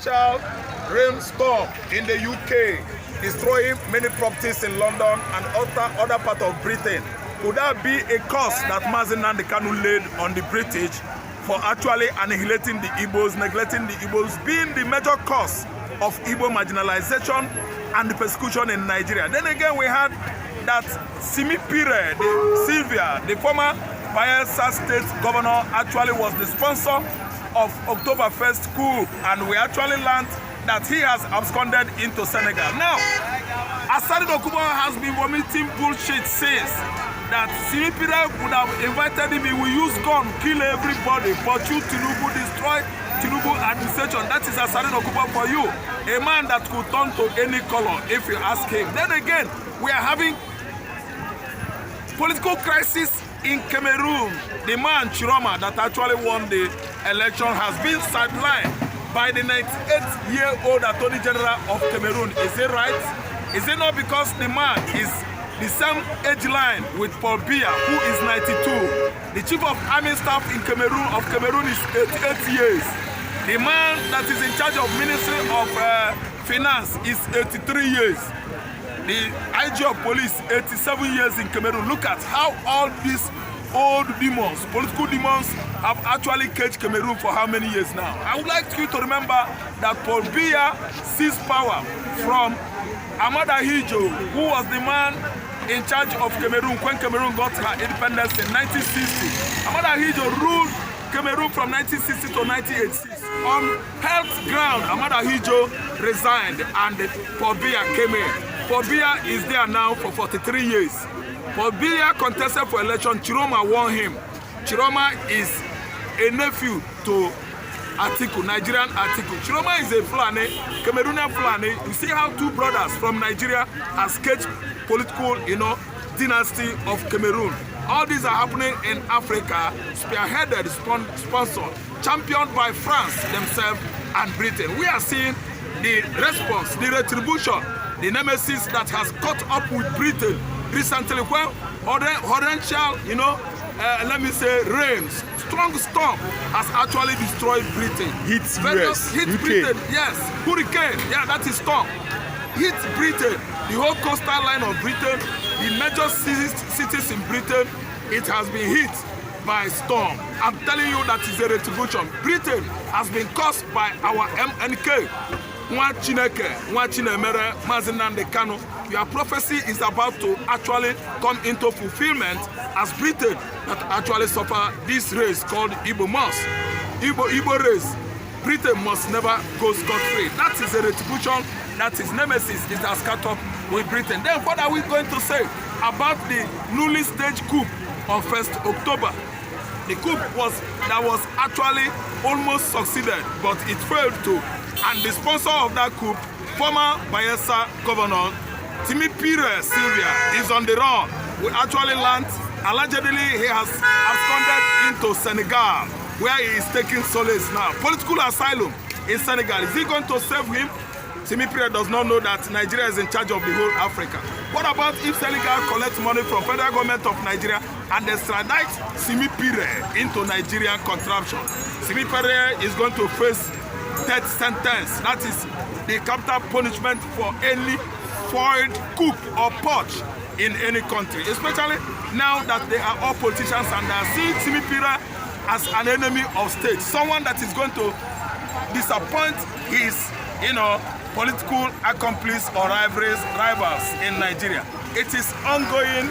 torrential rainstorm in the UK, destroying many properties in London and other parts of Britain. Could that be a curse that Mazi Nnamdi Kanu laid on the British for actually annihilating the Igbos, neglecting the Igbos, being the major cause of Igbo marginalization and the persecution in Nigeria? Then again, we had that Simi Pire, Sylvia, the former Bayelsa State governor, actually was the sponsor of October 1st coup, and we actually learned that he has absconded into Senegal. Now, Asari Dokubo has been vomiting bullshit since that Simi Pire would have invited him, he will use gun, kill everybody, pursue Tinubu, destroy Tinubu administration. That is Asari Dokubo for you. A man that could turn to any color if you ask him. Then again, we are having political crisis in Cameroon. The man Chiroma that actually won the election has been sidelined by the 98-year-old Attorney General of Cameroon. Is it right? Is it not because the man is the same age line with Paul Biya, who is 92? The Chief of Army Staff in Cameroon is 88 years. The man that is in charge of Ministry of Finance is 83 years. The IG of Police, 87 years in Cameroon. Look at how all these old demons, political demons, have actually caged Cameroon for how many years now? I would like you to remember that Paul Biya seized power from Amada Hijo, who was the man in charge of Cameroon when Cameroon got her independence in 1960. Amada Hijo ruled Cameroon from 1960 to 1986. On health ground, Amada Hijo resigned and Paul Biya came in. Paul Biya is there now for 43 years. Paul Biya contested for election. Chiroma won him. Chiroma is a nephew to Atiku, Nigerian Atiku. Chiroma is a Fulani, Cameroonian Fulani. You see how two brothers from Nigeria have sketched political, dynasty of Cameroon. All these are happening in Africa, spearheaded, sponsored, championed by France themselves and Britain. We are seeing the response, the retribution, the nemesis that has caught up with Britain recently when torrential, let me say, rains, strong storm has actually destroyed Britain. Hit Britain, yes. Hurricane, yeah, that is storm. Hit Britain, the whole coastal line of Britain, the major cities in Britain, it has been hit by storm. I'm telling you that is a retribution. Britain has been caused by our MNK. Mazi Nnamdi Kanu. Your prophecy is about to actually come into fulfillment as Britain that actually suffer this race called Igbo race. Britain must never go scot-free. That is a retribution, that is nemesis, it has caught up with Britain. Then what are we going to say about the newly staged coup on 1st October? The coup was actually almost succeeded, but it failed to. And the sponsor of that coup, former Bayelsa governor, Simi Pire Sylvia, is on the run. We actually learned, allegedly, he has absconded into Senegal, where he is taking solace now. Political asylum in Senegal. Is he going to save him? Simi Pire does not know that Nigeria is in charge of the whole Africa. What about if Senegal collects money from federal government of Nigeria and they extradite Simi Pire into Nigerian contraption? Simi Pire is going to face death sentence. That is the capital punishment for any foiled coup or purge in any country, especially now that they are all politicians and they are seeing Simi Pire as an enemy of state, someone that is going to disappoint his, political accomplice or rivals in Nigeria. It is ongoing,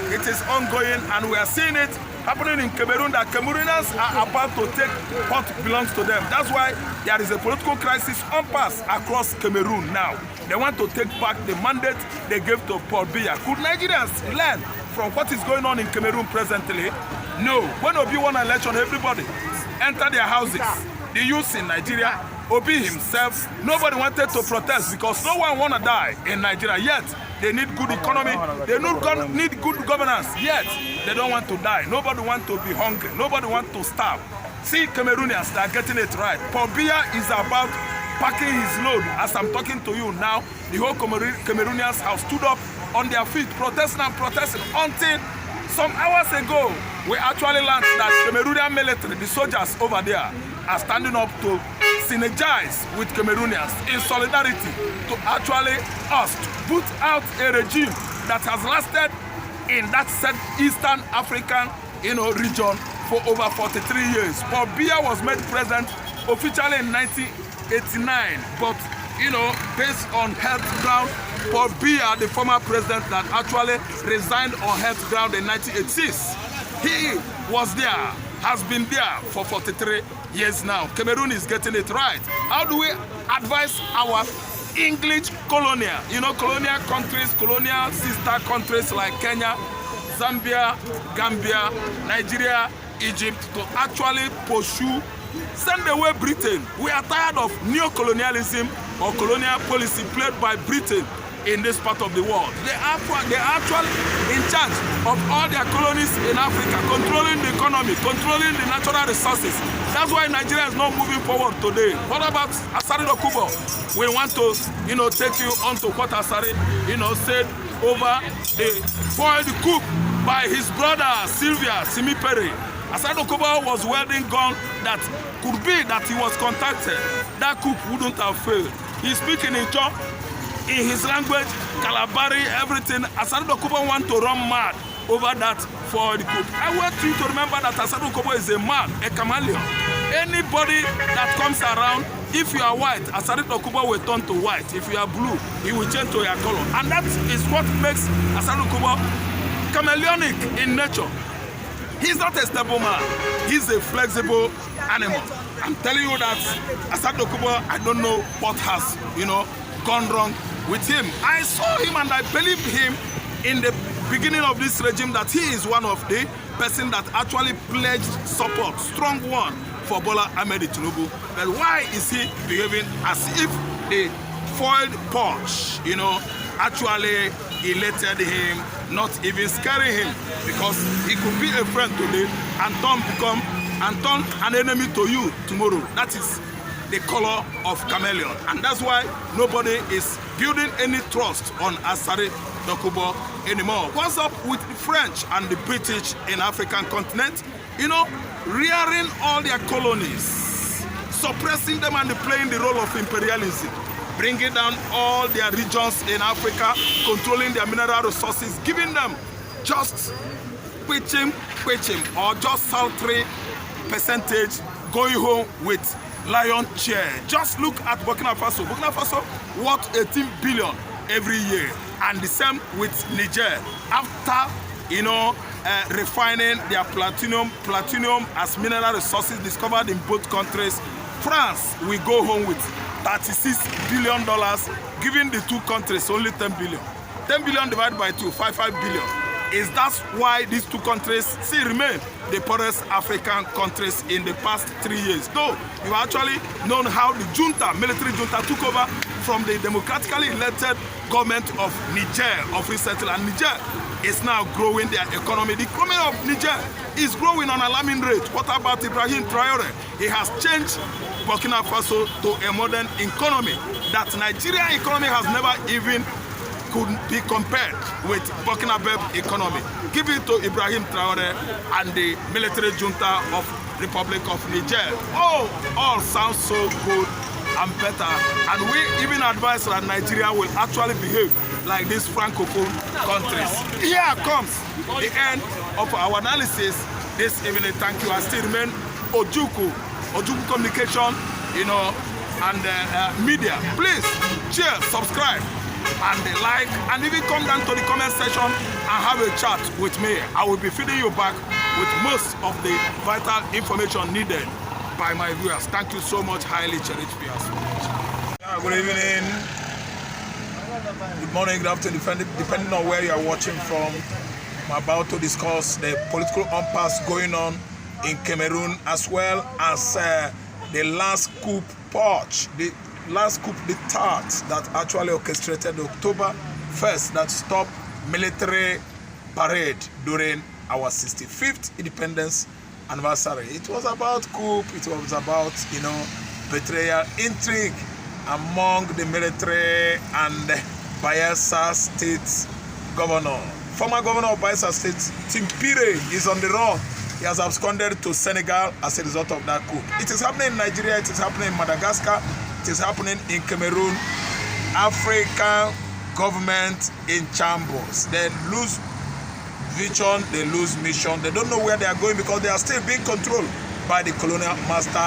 and we are seeing it happening in Cameroon, that Cameroonians are about to take what belongs to them. That's why there is a political crisis on pass across Cameroon now. They want to take back the mandate they gave to Paul Biya. Could Nigerians learn from what is going on in Cameroon presently? No. When Obi won an election, everybody entered their houses. The youth in Nigeria, Obi himself, nobody wanted to protest because no one want to die in Nigeria. Yet, they need good economy, they need good governance, yet they don't want to die. Nobody want to be hungry, nobody want to starve. See, Cameroonians, they are getting it right. Paul Biya is about packing his load. As I'm talking to you now, the whole Cameroonians have stood up on their feet, protesting until some hours ago, we actually learned that Cameroonian military, the soldiers over there, are standing up to synergize with Cameroonians in solidarity to actually boot out a regime that has lasted in that said Eastern African region for over 43 years. Paul Biya was made president officially in 1989, but based on health ground, Paul Biya, the former president that actually resigned on health ground in 1986, he was there, has been there for 43 years now. Cameroon is getting it right. How do we advise our English colonial, colonial countries, colonial sister countries like Kenya, Zambia, Gambia, Nigeria, Egypt to actually pursue, send away Britain? We are tired of neo-colonialism or colonial policy played by Britain in this part of the world. They are actually in charge of all their colonies in Africa, controlling the economy, controlling the natural resources. That's why Nigeria is not moving forward today. What about Asari Dokubo? We want to, take you on to what Asari, said over the foiled coup by his brother Sylvia Simipere. Asari Dokubo was welding gun that could be that he was contacted. That coup wouldn't have failed. He's speaking in his language, Kalabari, everything. Asari Dokubo want to run mad over that for the coup. I want you to remember that Asari Dokubo is a man, a chameleon. Anybody that comes around, if you are white, Asari Dokubo will turn to white. If you are blue, he will change to your color. And that is what makes Asari Dokubo chameleonic in nature. He's not a stable man. He's a flexible animal. I'm telling you that Asari Dokubo, I don't know what has, gone wrong with him. I saw him and I believed him in the beginning of this regime that he is one of the person that actually pledged support, strong one, for Bola Ahmed Tinubu. But why is he behaving as if the foiled Porsche, actually elated him, not even scaring him, because he could be a friend today and turn an enemy to you tomorrow. That is the color of chameleon, and that's why nobody is building any trust on Asari Dokubo anymore. What's up with the French and the British in African continent? Rearing all their colonies, suppressing them and playing the role of imperialism, bringing down all their regions in Africa, controlling their mineral resources, giving them just pitching, or just salary percentage, going home with lion chair. Just look at Burkina Faso. Burkina Faso worth 18 billion every year, and the same with Niger. After refining their platinum as mineral resources discovered in both countries, France will go home with $36 billion, giving the two countries only 10 billion. 10 billion divided by 2, 55 billion. Is that why these two countries still remain the poorest African countries in the past 3 years? Though you actually known how the military junta took over from the democratically elected government of Niger of recently, and Niger is now growing their economy. The economy of Niger is growing on an alarming rate. What about Ibrahim Traore? He has changed Burkina Faso to a modern economy that Nigerian economy has never even could be compared with Burkina Faso economy. Give it to Ibrahim Traore and the military junta of Republic of Niger. Oh, all sounds so good and better. And we even advise that Nigeria will actually behave like these Francophone countries. Here comes the end of our analysis this evening. Thank you. I still remain Ojuku Communication, and media. Please share, subscribe, and like, and even come down to the comment section and have a chat with me. I will be feeding you back with most of the vital information needed by my viewers. Thank you so much, highly cherished viewers. Good evening, good morning, good afternoon, depending on where you are watching from. I'm about to discuss the political impasse going on in Cameroon, as well as the last coup putsch, the last coup d'etat that actually orchestrated October 1st that stopped military parade during our 65th independence anniversary. It was about coup, it was about, betrayal, intrigue among the military and Bayelsa State governor. Former governor of Bayelsa State, Tim Pire, is on the run He has absconded to Senegal as a result of that coup. It is happening in Nigeria, it is happening in Madagascar, it is happening in Cameroon. African government in shambles. They lose vision, they lose mission. They don't know where they are going because they are still being controlled by the colonial master.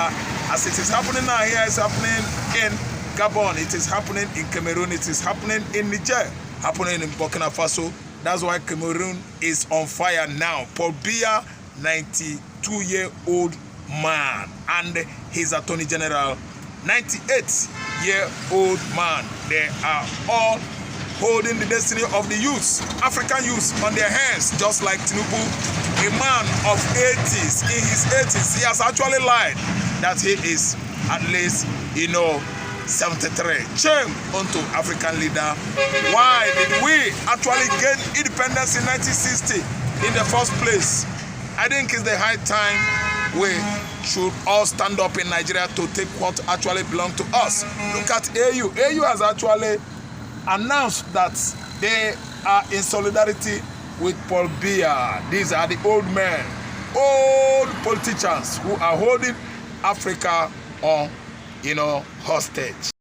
As it is happening now here, it's happening in Gabon, it is happening in Cameroon, it is happening in Niger, happening in Burkina Faso. That's why Cameroon is on fire now. Paul Biya, 92-year-old man, and his Attorney General, 98-year-old man. They are all holding the destiny of the youth, African youth, on their hands, just like Tinubu, a man of 80s. In his 80s, he has actually lied that he is at least, 73. Shame unto African leader. Why did we actually gain independence in 1960 in the first place? I think it's the high time we should all stand up in Nigeria to take what actually belongs to us. Look at AU. AU has actually announced that they are in solidarity with Paul Biya. These are the old men, old politicians who are holding Africa on, hostage.